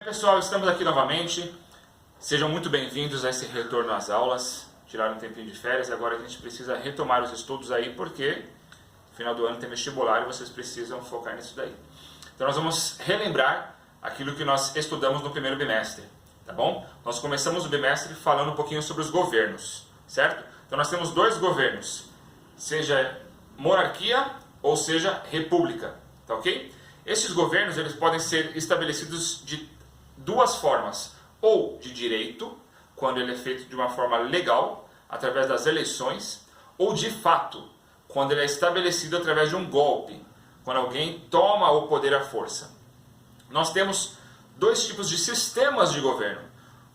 Pessoal, estamos aqui novamente. Sejam muito bem-vindos a esse retorno às aulas. Tiraram um tempinho de férias e agora a gente precisa retomar os estudos aí, porque no final do ano tem vestibular e vocês precisam focar nisso daí. Então nós vamos relembrar aquilo que nós estudamos no primeiro bimestre, tá bom? Nós começamos o bimestre falando um pouquinho sobre os governos, certo? Então nós temos dois governos, seja monarquia ou seja república, tá ok? Esses governos eles podem ser estabelecidos de duas formas, ou de direito, quando ele é feito de uma forma legal, através das eleições, ou de fato, quando ele é estabelecido através de um golpe, quando alguém toma o poder à força. Nós temos dois tipos de sistemas de governo.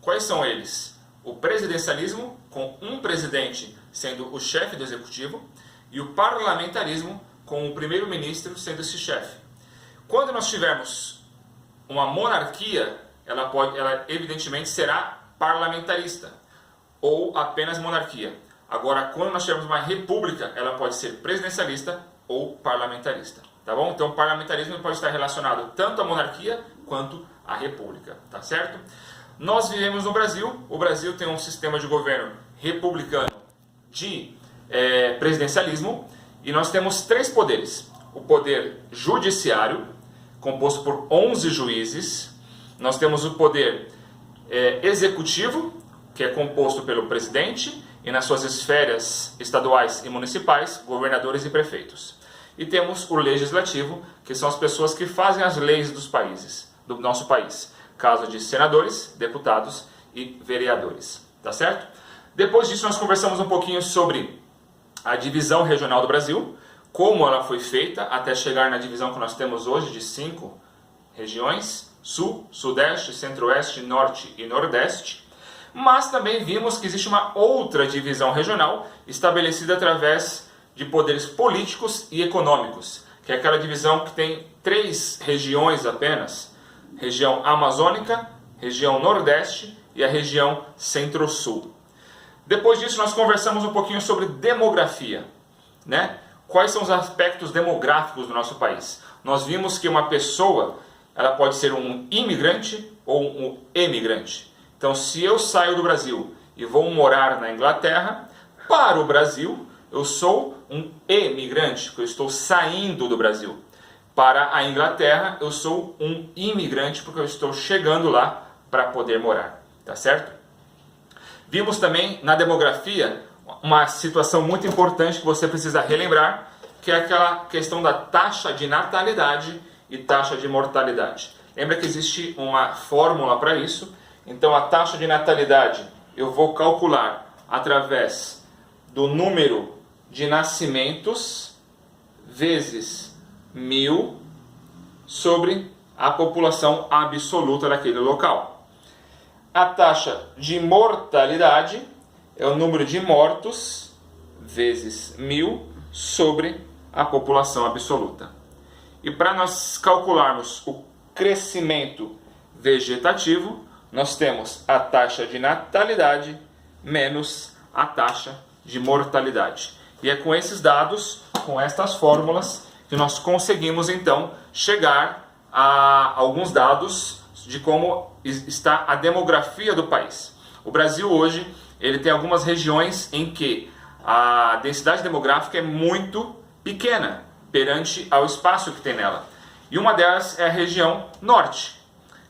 Quais são eles? O presidencialismo, com um presidente sendo o chefe do executivo, e o parlamentarismo, com o primeiro-ministro sendo esse chefe. Quando nós tivermos uma monarquia, ela evidentemente será parlamentarista ou apenas monarquia. Agora, quando nós tivermos uma república, ela pode ser presidencialista ou parlamentarista, tá bom? Então, o parlamentarismo pode estar relacionado tanto à monarquia quanto à república, tá certo? Nós vivemos no Brasil. O Brasil tem um sistema de governo republicano de presidencialismo e nós temos três poderes: o poder judiciário, composto por 11 juízes. Nós temos o poder executivo, que é composto pelo presidente e nas suas esferas estaduais e municipais, governadores e prefeitos. E temos o legislativo, que são as pessoas que fazem as leis dos países, do nosso país. Caso de senadores, deputados e vereadores, tá certo? Depois disso nós conversamos um pouquinho sobre a divisão regional do Brasil, como ela foi feita até chegar na divisão que nós temos hoje de 5 regiões: Sul, Sudeste, Centro-Oeste, Norte e Nordeste. Mas também vimos que existe uma outra divisão regional estabelecida através de poderes políticos e econômicos, que é aquela divisão que tem 3 regiões apenas: região amazônica, região Nordeste e a região Centro-Sul. Depois disso nós conversamos um pouquinho sobre demografia, né? Quais são os aspectos demográficos do nosso país? Nós vimos que uma pessoa ela pode ser um imigrante ou um emigrante. Então, se eu saio do Brasil e vou morar na Inglaterra, para o Brasil eu sou um emigrante, porque eu estou saindo do Brasil. Para a Inglaterra eu sou um imigrante, porque eu estou chegando lá para poder morar, tá certo? Vimos também na demografia uma situação muito importante que você precisa relembrar, que é aquela questão da taxa de natalidade e taxa de mortalidade. Lembra que existe uma fórmula para isso? Então a taxa de natalidade eu vou calcular através do número de nascimentos vezes 1000 sobre a população absoluta daquele local. A taxa de mortalidade é o número de mortos vezes 1000 sobre a população absoluta. E para nós calcularmos o crescimento vegetativo, nós temos a taxa de natalidade menos a taxa de mortalidade. E é com esses dados, com estas fórmulas, que nós conseguimos então chegar a alguns dados de como está a demografia do país. O Brasil hoje ele tem algumas regiões em que a densidade demográfica é muito pequena perante ao espaço que tem nela. E uma delas é a região norte,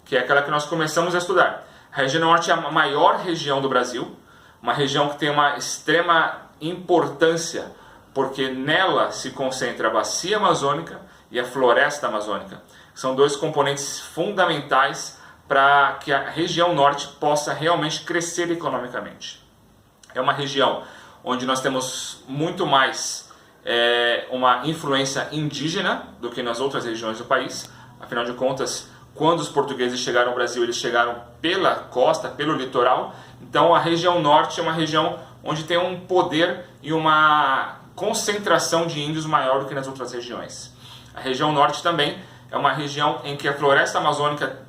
que é aquela que nós começamos a estudar. A região norte é a maior região do Brasil, uma região que tem uma extrema importância, porque nela se concentra a bacia amazônica e a floresta amazônica. São dois componentes fundamentais para que a região norte possa realmente crescer economicamente. É uma região onde nós temos muito mais uma influência indígena do que nas outras regiões do país. Afinal de contas, quando os portugueses chegaram ao Brasil, eles chegaram pela costa, pelo litoral. Então a região norte é uma região onde tem um poder e uma concentração de índios maior do que nas outras regiões. A região norte também é uma região em que a floresta amazônica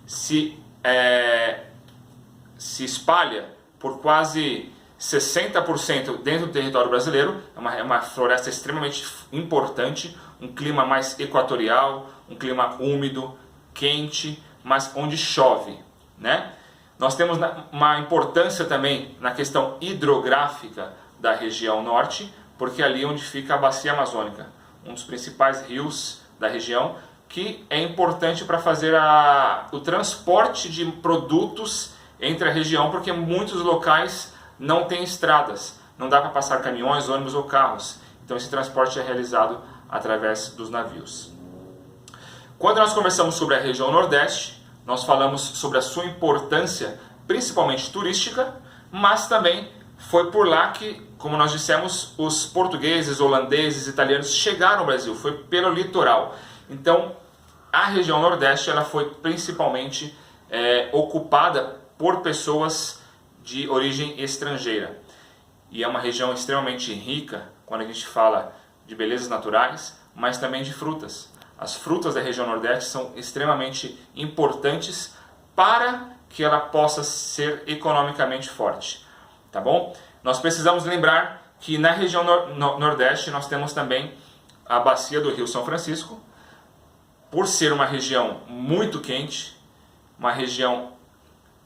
se espalha por quase 60% dentro do território brasileiro. É uma floresta extremamente importante, um clima mais equatorial, um clima úmido, quente, mas onde chove, né? Nós temos uma importância também na questão hidrográfica da região norte, porque ali é onde fica a Bacia Amazônica, um dos principais rios da região, que é importante para fazer o transporte de produtos entre a região, porque muitos locais não têm estradas, não dá para passar caminhões, ônibus ou carros, então esse transporte é realizado através dos navios. Quando nós conversamos sobre a região Nordeste, nós falamos sobre a sua importância, principalmente turística, mas também foi por lá que, como nós dissemos, os portugueses, holandeses, italianos chegaram ao Brasil, foi pelo litoral. Então, a região Nordeste ela foi principalmente ocupada por pessoas de origem estrangeira. E é uma região extremamente rica quando a gente fala de belezas naturais, mas também de frutas. As frutas da região Nordeste são extremamente importantes para que ela possa ser economicamente forte. Tá bom? Nós precisamos lembrar que na região Nordeste nós temos também a bacia do Rio São Francisco, por ser uma região muito quente, uma região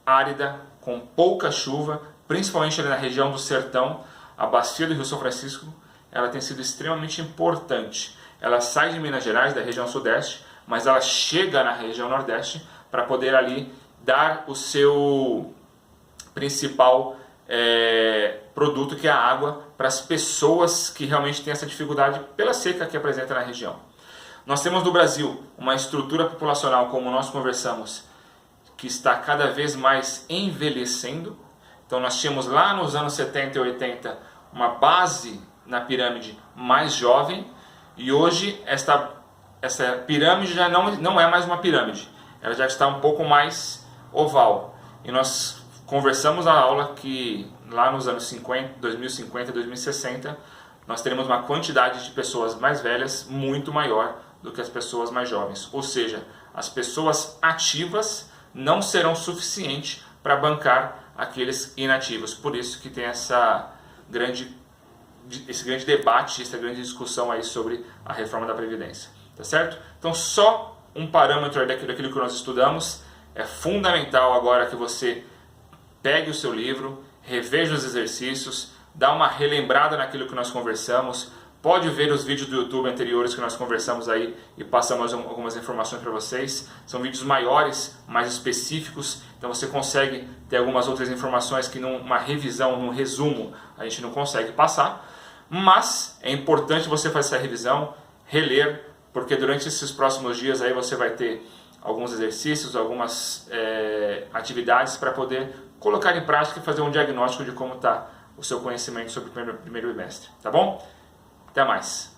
árida, com pouca chuva, principalmente ali na região do Sertão, a bacia do Rio São Francisco ela tem sido extremamente importante. Ela sai de Minas Gerais, da região Sudeste, mas ela chega na região Nordeste para poder ali dar o seu principal produto, que é a água, para as pessoas que realmente têm essa dificuldade pela seca que apresenta na região. Nós temos no Brasil uma estrutura populacional, como nós conversamos, que está cada vez mais envelhecendo. Então nós tínhamos lá nos anos 70 e 80 uma base na pirâmide mais jovem, e hoje essa pirâmide já não é mais uma pirâmide, ela já está um pouco mais oval. E nós conversamos na aula que lá nos anos 2050 e 2060, nós teremos uma quantidade de pessoas mais velhas muito maior do que as pessoas mais jovens. Ou seja, as pessoas ativas não serão suficientes para bancar aqueles inativos. Por isso que tem esse grande debate, essa grande discussão aí sobre a reforma da Previdência. Tá certo? Então, só um parâmetro daquilo que nós estudamos. É fundamental agora que você pegue o seu livro, reveja os exercícios, dá uma relembrada naquilo que nós conversamos. Pode ver os vídeos do YouTube anteriores que nós conversamos aí e passamos algumas informações para vocês. São vídeos maiores, mais específicos, então você consegue ter algumas outras informações que numa revisão, num resumo, a gente não consegue passar. Mas é importante você fazer essa revisão, reler, porque durante esses próximos dias aí você vai ter alguns exercícios, algumas atividades para poder colocar em prática e fazer um diagnóstico de como está o seu conhecimento sobre o primeiro bimestre. Tá bom? Até mais!